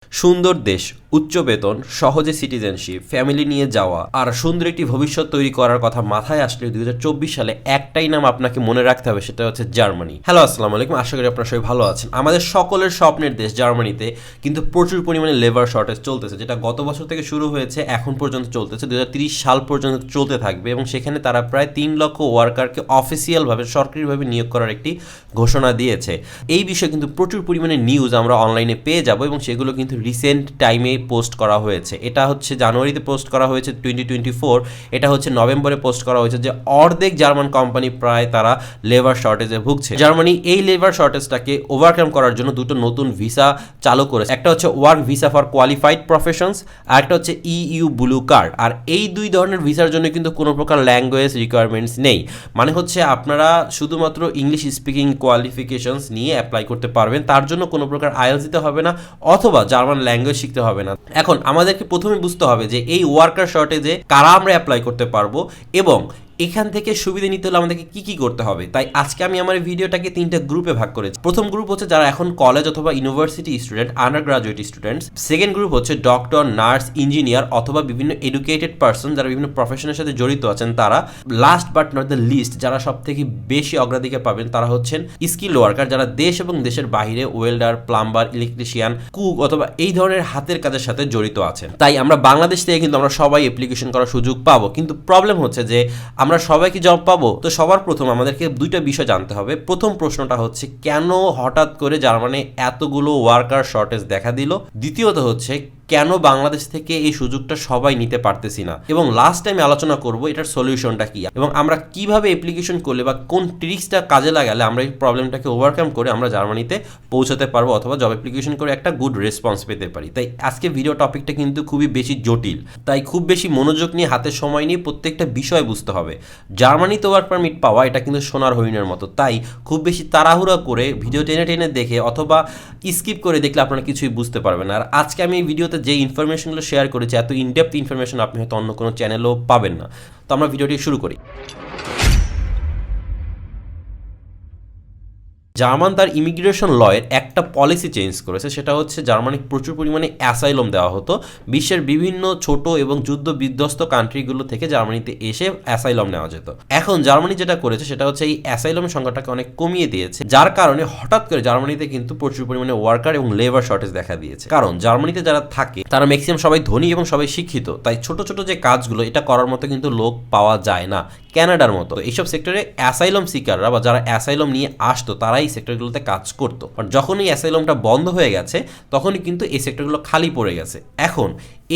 সুন্দর দেশ, উচ্চ বেতন, সহজে সিটিজেনশিপ, ফ্যামিলি নিয়ে যাওয়া আর সুন্দর একটি ভবিষ্যৎ তৈরি করার কথা মাথায় আসলে 2024 সালে একটাই নাম আপনাকে মনে রাখতে হবে, সেটা হচ্ছে জার্মানি। হ্যালো, আসসালামু আলাইকুম, আশা করি আপনারা সবাই ভালো আছেন। আমাদের সকলের স্বপ্নের দেশ জার্মানিতে কিন্তু প্রচুর পরিমাণে লেবার শর্টেজ চলতেছে, যেটা গত বছর থেকে শুরু হয়েছে, এখন পর্যন্ত চলতেছে, 2030 সাল পর্যন্ত চলতে থাকবে এবং সেখানে তারা প্রায় 3 লক্ষ ওয়ার্কারকে অফিসিয়ালভাবে সরকারিভাবে নিয়োগ করার একটি ঘোষণা দিয়েছে। এই বিষয়ে কিন্তু প্রচুর পরিমাণে নিউজ আমরা অনলাইনে পেয়ে যাব এবং সেগুলো কিন্তু রিসেন্ট টাইমে পোস্ট করা হয়েছে। এটা হচ্ছে জানুয়ারিতে পোস্ট করা হয়েছে 2024, এটা হচ্ছে নভেম্বরে পোস্ট করা হয়েছে যে অর্ধেক জার্মান কোম্পানি প্রায় তারা লেবার শর্টেজে ভুগছে। জার্মানি এই লেবার শর্টেজটাকে ওভারকাম করার জন্য দুটো নতুন ভিসা চালু করেছে, একটা হচ্ছে work visa for qualified professions আর একটা হচ্ছে ইইউ ব্লু কার্ড। আর এই দুই ধরনের ভিসার জন্য কিন্তু কোনো প্রকার ল্যাঙ্গুয়েজ রিকোয়ারমেন্টস নেই, মানে হচ্ছে আপনারা শুধুমাত্র ইংলিশ স্পিকিং কোয়ালিফিকেশনস নিয়ে অ্যাপ্লাই করতে পারবেন, তার জন্য কোনো প্রকার আইএলটিএস দিতে হবে না অথবা জার্মান ল্যাঙ্গুয়েজ শিখতে হবে না। এখন আমাদেরকে প্রথমে বুঝতে হবে যে এই ওয়ার্কার শর্টেজে কারা আমরা অ্যাপ্লাই করতে পারবো এবং এখান থেকে সুবিধা নিতে হলে আমাদেরকে কি কি করতে হবে। তাই আজকে আমি আমার ভিডিওটাকে 3টা গ্রুপে ভাগ করেছি। প্রথম গ্রুপ হচ্ছে যারা এখন কলেজ অথবা university student, under graduate students. Second group হচ্ছে ডক্টর, নার্স, ইঞ্জিনিয়ার অথবা বিভিন্ন এডুকেটেড পার্সন যারা বিভিন্ন প্রফেশনের সাথে জড়িত আছেন তারা। Last but not the least, যারা সব থেকে বেশি অগ্রাধিকার পাবেন তারা হচ্ছেন স্কিল ওয়ার্কার, যারা দেশ এবং দেশের বাইরে ওয়েল্ডার, প্লাম্বার, ইলেকট্রিশিয়ান, কুক অথবা এই ধরনের হাতের কাজের সাথে জড়িত আছেন। তাই আমরা বাংলাদেশ থেকে কিন্তু আমরা সবাই অ্যাপ্লিকেশন করার সুযোগ পাবো, কিন্তু প্রবলেম হচ্ছে যে আমরা সবাই কি জব পাবো? তো সবার প্রথম আমাদেরকে দুইটা বিষয় জানতে হবে। প্রথম প্রশ্নটা হচ্ছে কেন হঠাৎ করে জার্মানি এতগুলো ওয়ার্কার শর্টেজ দেখা দিল। দ্বিতীয়ত হচ্ছে কেন বাংলাদেশ থেকে এই সুযোগটা সবাই নিতে পারতেছি না, এবং লাস্ট টাইমে আলোচনা করব এটার সলিউশনটা কি এবং আমরা কিভাবে অ্যাপ্লিকেশন করলে বা কোন ট্রিক্সটা কাজে লাগালে আমরা এই প্রবলেমটাকে ওভারকাম করে আমরা জার্মানিতে পৌঁছাতে পারবো অথবা জব অ্যাপ্লিকেশন করে একটা গুড রেসপন্স পেতে পারি। তাই আজকে ভিডিও টপিকটা কিন্তু খুবই বেশি জটিল, তাই খুব বেশি মনোযোগ নিয়ে হাতে সময় নিয়ে প্রত্যেকটা বিষয় বুঝতে হবে। জার্মানিতে ওয়ার্ক পারমিট পাওয়া এটা কিন্তু সোনার হরিণের মতো, তাই খুব বেশি তাড়াহুড়া করে ভিডিও টেনে টেনে দেখে অথবা স্কিপ করে দেখলে আপনারা কিছুই বুঝতে পারবেন না। আর আজকে আমি এই ভিডিওতে যে ইনফরমেশনগুলো শেয়ার করেছি, এত ইনডেপথ ইনফরমেশন আপনি হয়তো অন্য কোনো চ্যানেলও পাবেন না। তো আমরা ভিডিওটি শুরু করি। জার্মান তার ইমিগ্রেশন লয়ের একটা পলিসি চেঞ্জ করেছে, সেটা হচ্ছে জার্মানিক প্রচুর পরিমাণে অ্যাসাইলম দেওয়া হতো। বিশ্বের বিভিন্ন ছোট এবং যুদ্ধ বিধ্বস্ত কান্ট্রিগুলো থেকে জার্মানিতে এসে অ্যাসাইলম নেওয়া যেত। এখন জার্মানি যেটা করেছে সেটা হচ্ছে এই অ্যাসাইলমের সংখ্যাটাকে অনেক কমিয়ে দিয়েছে, যার কারণে হঠাৎ করে জার্মানিতে কিন্তু প্রচুর পরিমাণে ওয়ার্কার এবং লেবার শর্টেজ দেখা দিয়েছে। কারণ জার্মানিতে যারা থাকে তারা ম্যাক্সিমাম সবাই ধনী এবং সবাই শিক্ষিত, তাই ছোট ছোট যে কাজগুলো এটা করার মতো কিন্তু লোক পাওয়া যায় না ক্যানাডার মতো। এইসব সেক্টরে অ্যাসাইলম সিকাররা বা যারা অ্যাসাইলম নিয়ে আসতো তারা এই সেক্টরগুলোতে কাজ করতো। আর যখন এই অ্যাসাইলমটা বন্ধ হয়ে গেছে তখনই কিন্তু এই সেক্টরগুলো খালি পড়ে গেছে। এখন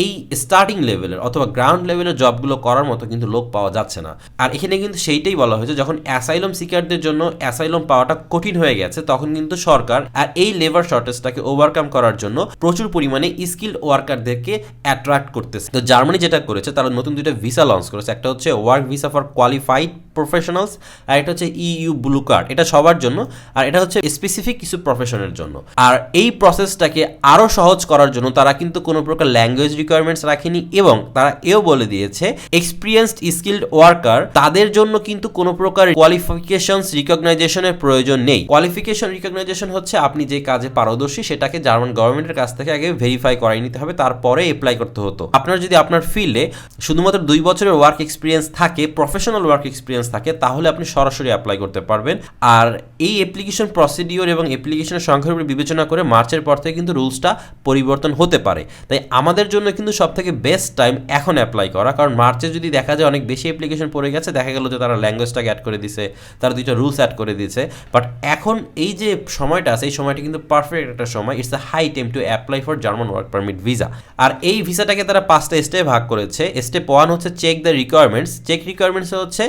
এই স্টার্টিং লেভেলের অথবা গ্রাউন্ড লেভেলের জবগুলো করার মতো কিন্তু লোক পাওয়া যাচ্ছে না। আর এখানে কিন্তু সেইটাই বলা হয়েছে, যখন অ্যাসাইলম সিকারদের জন্য অ্যাসাইলম পাওয়াটা কঠিন হয়ে গেছে তখন কিন্তু সরকার আর এই লেবার শর্টেজটাকে ওভারকাম করার জন্য প্রচুর পরিমাণে স্কিল্ড ওয়ার্কারদেরকে অ্যাট্রাক্ট করতেছে। তো জার্মানি যেটা করেছে তারা নতুন দুইটা ভিসা লঞ্চ করেছে, একটা হচ্ছে work visa for qualified professionals আর এটা হচ্ছে ইইউ ব্লু কার্ড। এটা সবার জন্য আর এটা হচ্ছে স্পেসিফিক কিছু প্রফেশনের জন্য। আর এই প্রসেসটাকে আরো সহজ করার জন্য তারা কিন্তু কোনো প্রকার ল্যাঙ্গুয়েজ রিকোয়ারমেন্টস রাখেনি এবং তারা এও বলে দিয়েছে এক্সপিরিয়েন্সড স্কিল্ড ওয়ার্কার তাদের জন্য কিন্তু কোনো প্রকার কোয়ালিফিকেশনস রিকগনাইজেশনের প্রয়োজন নেই। কোয়ালিফিকেশন রিকগনাইজেশন হচ্ছে আপনি যে কাজে পারদর্শী সেটাকে জার্মান গভর্নমেন্টের কাছ থেকে আগে ভেরিফাই করাই নিতে হবে, তারপরে অ্যাপ্লাই করতে হতো। আপনার যদি আপনার ফিল্ডে শুধুমাত্র 2 বছরের ওয়ার্ক এক্সপিরিয়েন্স থাকে, প্রফেশনাল ওয়ার্ক এক্সপিরিয়েন্স থাকে, তাহলে আপনি সরাসরি অ্যাপ্লাই করতে পারবেন। আর এই অ্যাপ্লিকেশন প্রসিডিওর এবং অ্যাপ্লিকেশনের সংখ্যার উপর বিবেচনা করে মার্চের পর থেকে কিন্তু রুলসটা পরিবর্তন হতে পারে। তাই আমাদের জন্য কিন্তু সবথেকে বেস্ট টাইম এখন অ্যাপ্লাই করা, কারণ মার্চে যদি দেখা যায় অনেক বেশি অ্যাপ্লিকেশন পড়ে গেছে, দেখা গেল যে তারা ল্যাঙ্গুয়েজটাকে অ্যাড করে দিয়েছে, তারা 2টা রুলস অ্যাড করে দিয়েছে। বাট এখন এই যে সময়টা আছে এই সময়টা কিন্তু পারফেক্ট একটা সময়, it's a high time to apply for German work permit visa. আর এই ভিসাটাকে তারা 5টা স্টেপে ভাগ করেছে। স্টেপ 1 হচ্ছে check the requirements. Check requirements হচ্ছে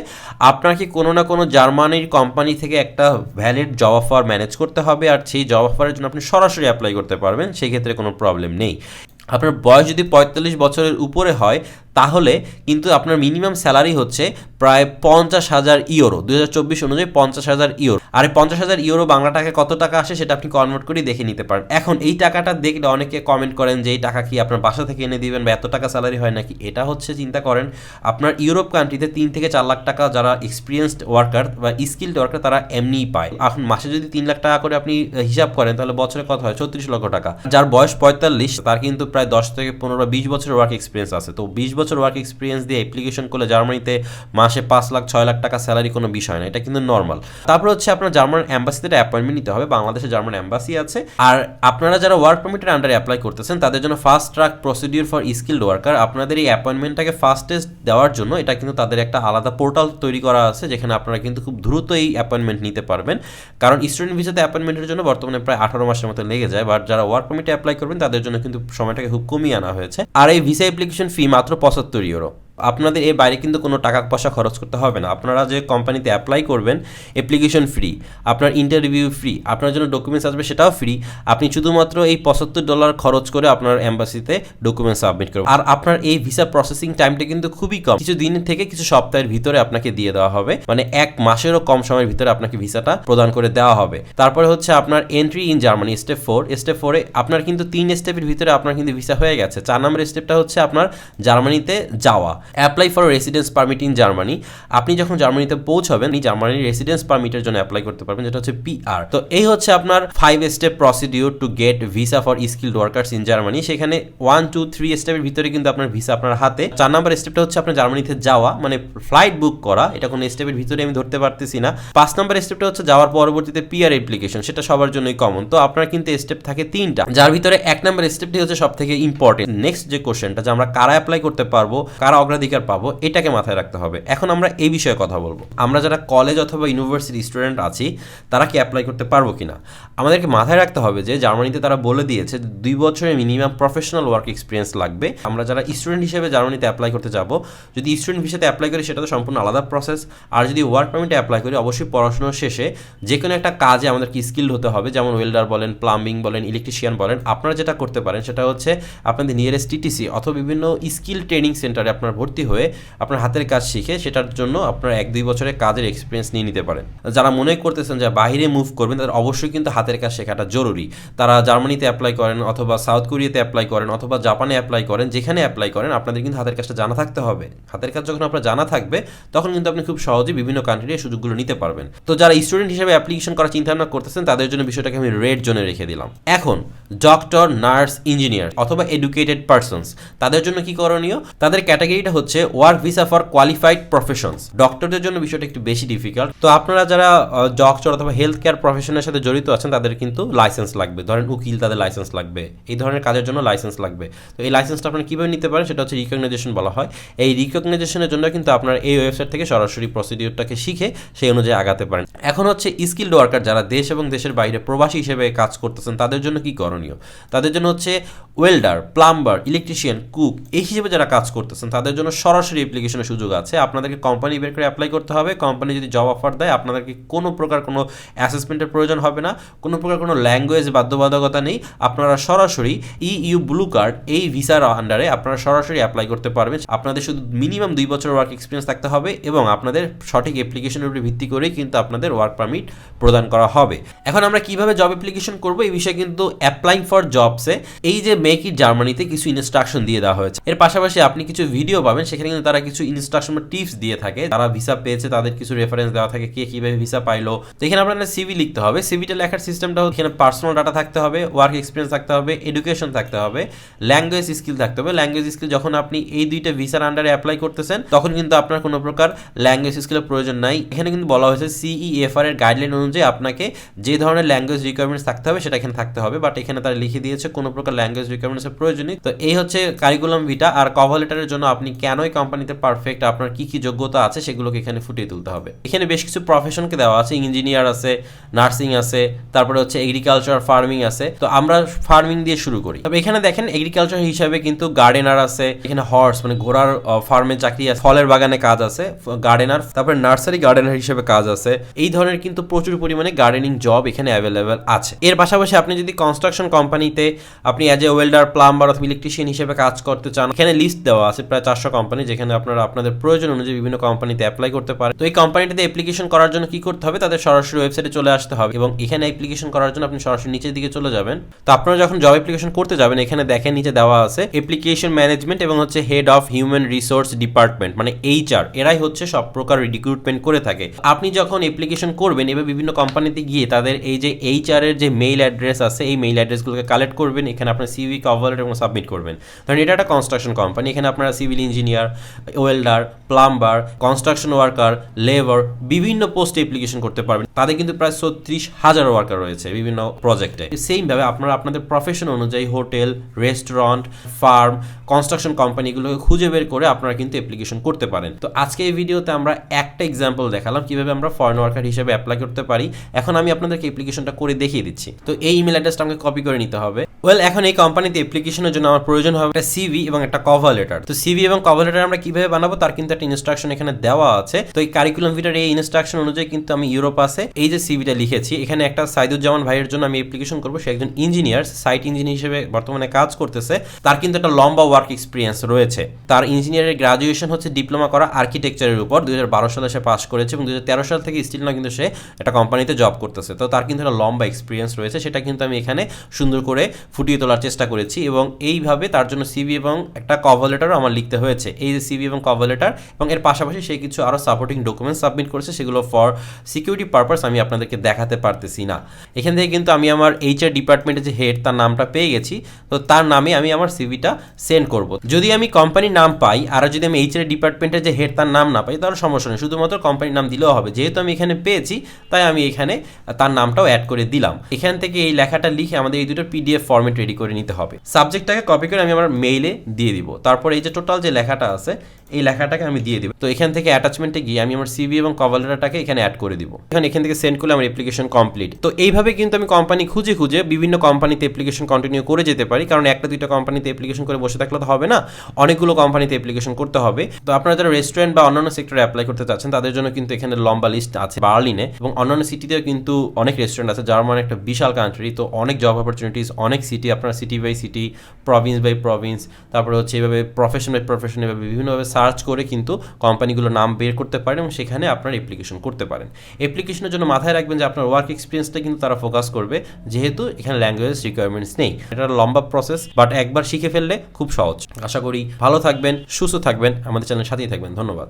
আপনাকে কোনো না কোনো জার্মানির কোম্পানি থেকে একটা ভ্যালিড জব অফার ম্যানেজ করতে হবে, আর সেই জব অফারের জন্য আপনি সরাসরি অ্যাপ্লাই করতে পারবেন, সেই ক্ষেত্রে কোনো প্রবলেম নেই। আপনার বয়স যদি 45 বছরের উপরে হয় তাহলে কিন্তু আপনার মিনিমাম স্যালারি হচ্ছে প্রায় 50,000 ইউরো, 2024 অনুযায়ী 50,000 ইউরো। আর এই 50,000 ইউরো বাংলা টাকায় কত টাকা আসে সেটা আপনি কনভার্ট করে দেখে নিতে পারেন। এখন এই টাকাটা দেখলে অনেকে কমেন্ট করেন যে এই টাকা কি আপনার বাসা থেকে এনে দিবেন বা এত টাকা স্যালারি হয় নাকি। এটা হচ্ছে চিন্তা করেন আপনার ইউরোপ কান্ট্রিতে 3 থেকে 4 লাখ টাকা যারা এক্সপিরিয়েন্সড ওয়ার্কার বা স্কিলড ওয়ার্কার তারা এমনিই পায়। এখন মাসে যদি 3 লাখ টাকা করে আপনি হিসাব করেন তাহলে বছরে কত হয়, 36 লক্ষ টাকা। যার বয়স 45 তার কিন্তু প্রায় 10 থেকে 15 বা 20 বছরের ওয়ার্ক এক্সপিরিয়েন্স আছে। তো 20 বছর ওয়ার্ক এক্সপিরিয়েন্স দিয়ে অ্যাপ্লিকেশন করলে জার্মানিতে মাসে 5 লাখ 6 লাখ টাকা স্যালারি কোনো বিষয় না, এটা কিন্তু নর্মাল। তারপর হচ্ছে আপনার জার্মান অ্যাম্বাসিতে অ্যাপয়েন্টমেন্ট নিতে হবে, বাংলাদেশে জার্মান অ্যাম্বাসি আছে। আর আপনারা যারা ওয়ার্ক পারমিটের আন্ডারে অ্যাপ্লাই করতেছেন তাদের জন্য fast track procedure for skilled worker, আপনাদের এই অ্যাপয়েন্টমেন্টটাকে ফাস্টেস্ট দেওয়ার জন্য এটা কিন্তু তাদের একটা আলাদা পোর্টাল তৈরি করা আছে যেখানে আপনারা কিন্তু খুব দ্রুত এই অ্যাপয়েন্টমেন্ট নিতে পারবেন। কারণ স্টুডেন্ট ভিসাতে অ্যাপয়েন্টমেন্টের জন্য বর্তমানে প্রায় 18 মাসের মতো লেগে যায়, বাট যারা ওয়ার্ক পারমিটে অ্যাপ্লাই করবেন তাদের জন্য কিন্তু সময়টাকে খুব কমিয়ে আনা হয়েছে। আর এই ভিসা অ্যাপ্লিকেশন ফি মাত্র 75 ইউরো। আপনাদের এর বাইরে কিন্তু কোনো টাকা পয়সা খরচ করতে হবে না। আপনারা যে কোম্পানিতে অ্যাপ্লাই করবেন অ্যাপ্লিকেশন ফ্রি, আপনার ইন্টারভিউ ফ্রি, আপনার জন্য ডকুমেন্টস আসবে সেটাও ফ্রি। আপনি শুধুমাত্র এই $75 খরচ করে আপনার এম্বাসিতে ডকুমেন্টস সাবমিট করবেন। আর আপনার এই ভিসা প্রসেসিং টাইমটা কিন্তু খুবই কম, কিছু দিন থেকে কিছু সপ্তাহের ভিতরে আপনাকে দিয়ে দেওয়া হবে, মানে 1 মাসেরও কম সময়ের ভিতরে আপনাকে ভিসাটা প্রদান করে দেওয়া হবে। তারপরে হচ্ছে আপনার entry in Germany step 4। Step 4-এ আপনার কিন্তু 3 স্টেপের ভিতরে আপনার কিন্তু ভিসা হয়ে গেছে। 4 নম্বর স্টেপটা হচ্ছে আপনার জার্মানিতে যাওয়া, apply for residence permit in Germany. আপনি যখন জার্মানিতে পৌঁছাবেন এই জার্মানির রেসিডেন্স পারমিটের জন্য অ্যাপ্লাই করতে পারবেন, যেটা হচ্ছে PR। তো এই হচ্ছে আপনার 5 step procedure to get visa for skilled workers in Germany. সেখানে 1, 2, 3 স্টেপের ভিতরে কিন্তু আপনার ভিসা আপনার হাতে। 4 নম্বর স্টেপটা হচ্ছে আপনার জার্মানিতে যাওয়া, মানে ফ্লাইট বুক করা, এটা কোনো স্টেপের ভিতরে আমি ধরতে পারতেছি না। 5 নম্বর স্টেপটা হচ্ছে যাওয়ার পরবর্তীতে PR অ্যাপ্লিকেশন, সেটা সবার জন্যই কমন। তো আপনার কিন্তু স্টেপ থাকে 3টা, যার ভিতরে 1 নম্বর স্টেপটি হচ্ছে সব থেকে ইম্পর্টেন্ট। নেক্সট যে কোশ্চেনটা যে আমরা কারা অ্যাপ্লাই করতে পারবো, কারা অগ্রাধিকার পাবো, এটাকে মাথায় রাখতে হবে। এখন আমরা এই বিষয়ে কথা বলবো, আমরা যারা কলেজ অথবা ইউনিভার্সিটি স্টুডেন্ট আছি তারা কি অ্যাপ্লাই করতে পারবো কিনা। আমাদেরকে মাথায় রাখতে হবে যে জার্মানিতে তারা বলে দিয়েছে 2 বছরের মিনিমাম প্রফেশনাল ওয়ার্ক এক্সপিরিয়েন্স লাগবে। আমরা যারা স্টুডেন্ট হিসেবে জার্মানিতে অ্যাপ্লাই করতে যাব, যদি স্টুডেন্ট ভিসাতে অ্যাপ্লাই করি সেটা তো সম্পূর্ণ আলাদা প্রসেস। আর যদি ওয়ার্ক পারমিটে অ্যাপ্লাই করি অবশ্যই পড়াশোনার শেষে যে কোনো একটা কাজে আমাদেরকে স্কিল হতে হবে, যেমন ওয়েল্ডার বলেন, প্লাম্বিং বলেন, ইলেকট্রিশিয়ান বলেন। আপনারা যেটা করতে পারেন সেটা হচ্ছে আপনাদের নিয়ারেস্ট TTC অথবা বিভিন্ন স্কিল ট্রেনিং সেন্টারে আপনার ভর্তি হয়ে আপনার হাতের কাজ শিখে সেটার জন্য আপনার 1-2 বছরের কাজের এক্সপিরিয়েন্স নিয়ে নিতে পারেন। যারা মনে করতেছেন যে বাইরে মুভ করবেন তাদের অবশ্যই কিন্তু হাতের কাজ শেখাটা জরুরি। তারা জার্মানিতে অ্যাপ্লাই করেন অথবা সাউথ কোরিয়াতে অ্যাপ্লাই করেন অথবা জাপানে অ্যাপ্লাই করেন, যেখানে অ্যাপ্লাই করেন আপনাদের কিন্তু হাতের কাজটা জানা থাকতে হবে। হাতের কাজ যখন আপনার জানা থাকবে তখন কিন্তু আপনি খুব সহজেই বিভিন্ন কান্ট্রির এই সুযোগগুলো নিতে পারবেন। তো যারা স্টুডেন্ট হিসেবে অ্যাপ্লিকেশন করার চিন্তাভাবনা করতেছেন তাদের জন্য বিষয়টাকে আমি রেড জোনে রেখে দিলাম। এখন ডক্টর, নার্স, ইঞ্জিনিয়ার অথবা এডুকেটেড পারসনস তাদের জন্য কি করণীয়, তাদের ক্যাটাগরিটা হচ্ছে work visa for qualified professions. ডক্টরদের জন্য বিষয়টা একটু বেশি ডিফিকাল্ট। তো আপনারা যারা ডক্টর অথবা হেলথ কেয়ার প্রফেশনের সাথে জড়িত আছেন তাদের কিন্তু লাইসেন্স লাগবে। ধরেন উকিল, তাদের লাইসেন্স লাগবে, এই ধরনের কাজের জন্য লাইসেন্স লাগবে। তো এই লাইসেন্সটা আপনারা কীভাবে নিতে পারেন সেটা হচ্ছে রিকগনাইজেশন বলা হয়। এই রিকগনাইজেশনের জন্য কিন্তু আপনার এই ওয়েবসাইট থেকে সরাসরি প্রসিডিউরটাকে শিখে সেই অনুযায়ী আগাতে পারেন। এখন হচ্ছে স্কিলড ওয়ার্কার যারা দেশ এবং দেশের বাইরে প্রবাসী হিসেবে কাজ করতেছেন তাদের জন্য কি করণীয়, তাদের জন্য হচ্ছে ওয়েল্ডার, প্লাম্বার, ইলেকট্রিশিয়ান, কুক এই হিসেবে যারা কাজ করতেছেন তাদের জন্য সরাসরি অ্যাপ্লিকেশনের সুযোগ আছে। আপনাদেরকে কোম্পানি বের করে অ্যাপ্লাই করতে হবে। কোম্পানি যদি জব অফার দেয় আপনাদেরকে কোনো প্রকার কোনো অ্যাসেসমেন্টের প্রয়োজন হবে না, কোনো প্রকার কোনো ল্যাঙ্গুয়েজ বাধ্যবাধকতা নেই। আপনারা সরাসরি EU ব্লু কার্ড এই ভিসার আন্ডারে আপনারা সরাসরি অ্যাপ্লাই করতে পারবেন। আপনাদের শুধু মিনিমাম 2 বছর ওয়ার্ক এক্সপিরিয়েন্স থাকতে হবে এবং আপনাদের সঠিক অ্যাপ্লিকেশনের উপরে ভিত্তি করেই কিন্তু আপনাদের ওয়ার্ক পারমিট প্রদান করা হবে। এখন আমরা কিভাবে জব অ্যাপ্লিকেশন করব এই বিষয়ে কিন্তু অ্যাপ্লাইং ফর জবসে এই যে মেক ইট জার্মানিতে কিছু ইনস্ট্রাকশন দিয়ে দেওয়া হয়েছে। এর পাশাপাশি আপনি কিছু ভিডিও পাবেন, সেখানে কিন্তু তারা কিছু ইনস্ট্রাকশন বা টিপস দিয়ে থাকে। তারা ভিসা পেয়েছে তাদের কিছু রেফারেন্স দেওয়া থাকে, কে কীভাবে ভিসা পাইলো। তো এখানে আপনার CV লিখতে হবে। সিভিটা লেখার সিস্টেমটা এখানে পার্সোনাল ডাটা থাকতে হবে, ওয়ার্ক এক্সপিরিয়েন্স থাকতে হবে, এডুকেশন থাকতে হবে, ল্যাঙ্গুয়েজ স্কিল থাকতে হবে। ল্যাঙ্গুয়েজ স্কিল যখন আপনি এই 2টা ভিসার আন্ডারে অ্যাপ্লাই করতেছেন তখন কিন্তু আপনার কোনো প্রকার ল্যাঙ্গুয়েজ স্কিলের প্রয়োজন নাই। এখানে কিন্তু বলা হয়েছে CEFR এর গাইডলাইন অনুযায়ী আপনাকে যে ধরনের ল্যাঙ্গুয়েজ রিকোয়ারমেন্টস থাকতে হবে সেটা এখানে থাকতে হবে, বাট এখানে তারা লিখে দিয়েছে কোনো প্রকার ল্যাঙ্গুয়েজ রিকোয়ারমেন্টসের প্রয়োজন নেই। তো এই হচ্ছে কারিকুলাম ভিটা। আর কভার লেটারের জন্য আপনি কেনই কোম্পানিতে পারফেক্ট, আপনার কি কি যোগ্যতা আছে সেগুলোকে এখানে ফুটিয়ে তুলতে হবে। এখানে বেশ কিছু প্রফেশনকে দেওয়া আছে, ইঞ্জিনিয়ার আছে, নার্সিং আছে, তারপরে হচ্ছে এগ্রিকালচার, ফার্মিং আছে। তো আমরা ফার্মিং দিয়ে শুরু করি। তবে এখানে দেখেন এগ্রিকালচার হিসাবে কিন্তু গার্ডেনার আছে, এখানে হর্স মানে ঘোড়ার ফার্মে চাকরি আছে, ফলের বাগানে কাজ আছে গার্ডেনার, তারপরে নার্সারি গার্ডেনার হিসেবে কাজ আছে। এই ধরনের কিন্তু প্রচুর পরিমাণে গার্ডেনিং জব এখানে অ্যাভেলেবেল আছে। এর পাশাপাশি আপনি যদি কনস্ট্রাকশন কোম্পানিতে আপনি অ্যাজ এ ওয়েল্ডার, প্লাম্বার অথবা ইলেকট্রিশিয়ান হিসেবে কাজ করতে চান, এখানে লিস্ট দেওয়া আছে প্রায় নিজস্ব কোম্পানি, যেখানে আপনারা আপনাদের প্রয়োজন অনুযায়ী বিভিন্ন কোম্পানিতে অ্যাপ্লাই করতে পারেন। তো এই কোম্পানিটাতে অ্যাপ্লিকেশন করার জন্য কি করতে হবে, তাদের সরাসরি ওয়েবসাইটে চলে আসতে হবে এবং এখানে অ্যাপ্লিকেশন করার জন্য আপনি সরাসরি নিচের দিকে চলে যাবেন। তো আপনারা যখন জব অ্যাপ্লিকেশন করতে যাবেন, এখানে দেখেন নিচে দেওয়া আছে অ্যাপ্লিকেশন ম্যানেজমেন্ট এবং হচ্ছে head of human resource department, মানে HR, এরাই হচ্ছে সব প্রকার রিক্রুটমেন্ট করে থাকে। আপনি যখন অ্যাপ্লিকেশন করবেন এবার বিভিন্ন কোম্পানিতে গিয়ে তাদের এই যে HR এর যে মেইল অ্যাড্রেস আছে, এই মেইল অ্যাড্রেসগুলোকে কালেক্ট করবেন, এখানে আপনার সিভি, কভার লেটার এবং সাবমিট করবেন। ধরেন এটা একটা কনস্ট্রাকশন কোম্পানি, এখানে আপনারা civil engineer, welder, plumber, construction worker, labour, বিভিন্ন পোস্টে অ্যাপ্লিকেশন করতে পারবেন। তাদের কিন্তু প্রায় 36,000 ওয়ার্কার রয়েছে বিভিন্ন প্রজেক্টে। সেইমভাবে আপনারা আপনাদের প্রফেশন অনুযায়ী হোটেল, রেস্টুরেন্ট, ফার্ম, কনস্ট্রাকশন কোম্পানিগুলোকে খুঁজে বের করে আপনারা কিন্তু অ্যাপ্লিকেশন করতে পারেন। তো আজকে এই ভিডিওতে আমরা একটা এক্সাম্পল দেখালাম কিভাবে আমরা ফরেন ওয়ার্কার হিসেবে অ্যাপ্লাই করতে পারি। এখন আমি আপনাদেরকে অ্যাপ্লিকেশনটা করে দেখিয়ে দিচ্ছি। তো এই ইমেল অ্যাড্রেসটা আমাকে কপি করে নিতে হবে। এখন এই কোম্পানিতে অ্যাপ্লিকেশনের জন্য আমার প্রয়োজন হবে একটা সিভি এবং একটা কভার লেটার। তো সিভি এবং কভার লেটার আমরা কিভাবে বানাবো তার কিন্তু একটা ইনস্ট্রাকশন এখানে দেওয়া আছে। তো এই কারিকুলাম ভিটার এই ইনস্ট্রাকশন অনুযায়ী কিন্তু আমি ইউরোপ আছে এই যে সিভিটা লিখেছি, এখানে একটা সাইদুজ্জামান ভাইয়ের জন্য আমি অ্যাপ্লিকেশন করবো। সে একজন ইঞ্জিনিয়ার, সাইট ইঞ্জিনিয়ার হিসেবে বর্তমানে কাজ করতেছে। তার কিন্তু একটা লম্বা ওয়ার্ক এক্সপিরিয়েন্স রয়েছে। তার ইঞ্জিনিয়ারের গ্রাজুয়েশন হচ্ছে ডিপ্লোমা করা আর্কিটেকচারের উপর, 2012 সালে সে পাস করেছে এবং 2013 সাল থেকে স্টিল না কিন্তু সে একটা কোম্পানিতে জব করতেছে। তো তার কিন্তু একটা লম্বা এক্সপিরিয়েন্স রয়েছে, সেটা কিন্তু আমি এখানে সুন্দর করে ফুটিয়ে তোলার চেষ্টা করেছি এবং এইভাবে তার জন্য সিভি এবং একটা কভার লেটারও আমার লিখতে হয়েছে। এই যে সিভি এবং কভার লেটার এবং এর পাশাপাশি সে কিছু আরও সাপোর্টিং ডকুমেন্টস সাবমিট করেছে, সেগুলো ফর সিকিউরিটি পারপাস আমি আপনাদেরকে দেখাতে পারতেছি না। এখান থেকে কিন্তু আমি আমার HR ডিপার্টমেন্টের যে হেড তার নামটা পেয়ে গেছি। তো তার নামে আমি আমার সিভিটা সেন্ড করব। যদি আমি কোম্পানির নাম পাই আর যদি আমি HR ডিপার্টমেন্টের যে হেড তার নাম না পাই তাহলে সমস্যা নেই, শুধুমাত্র কোম্পানির নাম দিলেও হবে। যেহেতু আমি এখানে পেয়েছি তাই আমি এখানে তার নামটাও অ্যাড করে দিলাম। এখান থেকে এই লেখাটা লিখে আমাদের এই দুটো PDF ফরম্যাট রেডি করে নিতে হবে। সাবজেক্টটাকে কপি করে আমি আমার মেইলে দিয়ে দিব। তারপর এই যে টোটাল যে লেখাটা আছে এই লেখাটাকে আমি দিয়ে দিব। তো এখান থেকে অ্যাটাচমেন্টে গিয়ে আমি আমার সিভি এবং কভার লেটারটাকে এখানে অ্যাড করে দিব। এখান থেকে সেন্ড করলে আমার অ্যাপ্লিকেশন কমপ্লিট। তো এইভাবে কিন্তু আমি কোম্পানি খুঁজে খুঁজে বিভিন্ন কোম্পানিতে অ্যাপ্লিকেশন কন্টিনিউ করে যেতে পারি, কারণ একটা দুইটা কোম্পানিতে অ্যাপ্লিকেশন করে বসে থাকলে তো হবে না, অনেকগুলো কোম্পানিতে অ্যাপ্লিকেশন করতে হবে। তো আপনারা যারা রেস্টুরেন্ট বা অন্যান্য সেক্টরে অ্যাপ্লাই করতে চাচ্ছেন তাদের জন্য কিন্তু এখানে লম্বা লিস্ট আছে। বার্লিনে এবং অন্যান্য সিটিতেও কিন্তু অনেক রেস্টুরেন্ট আছে। জার্মানি একটা বিশাল কান্ট্রি, তো অনেক জব অপরচুনিটিস, অনেক সিটি, আপনারা city by city, province by province, তারপরে হচ্ছে এইভাবে প্রফেশন বাই প্রফেশন এভাবে বিভিন্নভাবে সার্চ করে কিন্তু কোম্পানিগুলোর নাম বের করতে পারেন এবং সেখানে আপনার অ্যাপ্লিকেশন করতে পারেন। অ্যাপ্লিকেশনের জন্য মাথায় রাখবেন যে আপনার ওয়ার্ক এক্সপিরিয়েন্সটা কিন্তু তারা ফোকাস করবে, যেহেতু এখানে ল্যাঙ্গুয়েজ রিকোয়ারমেন্টস নেই। এটা লম্বা প্রসেস, বাট একবার শিখে ফেললে খুব সহজ। আশা করি ভালো থাকবেন, সুস্থ থাকবেন, আমাদের চ্যানেলের সাথেই থাকবেন। ধন্যবাদ।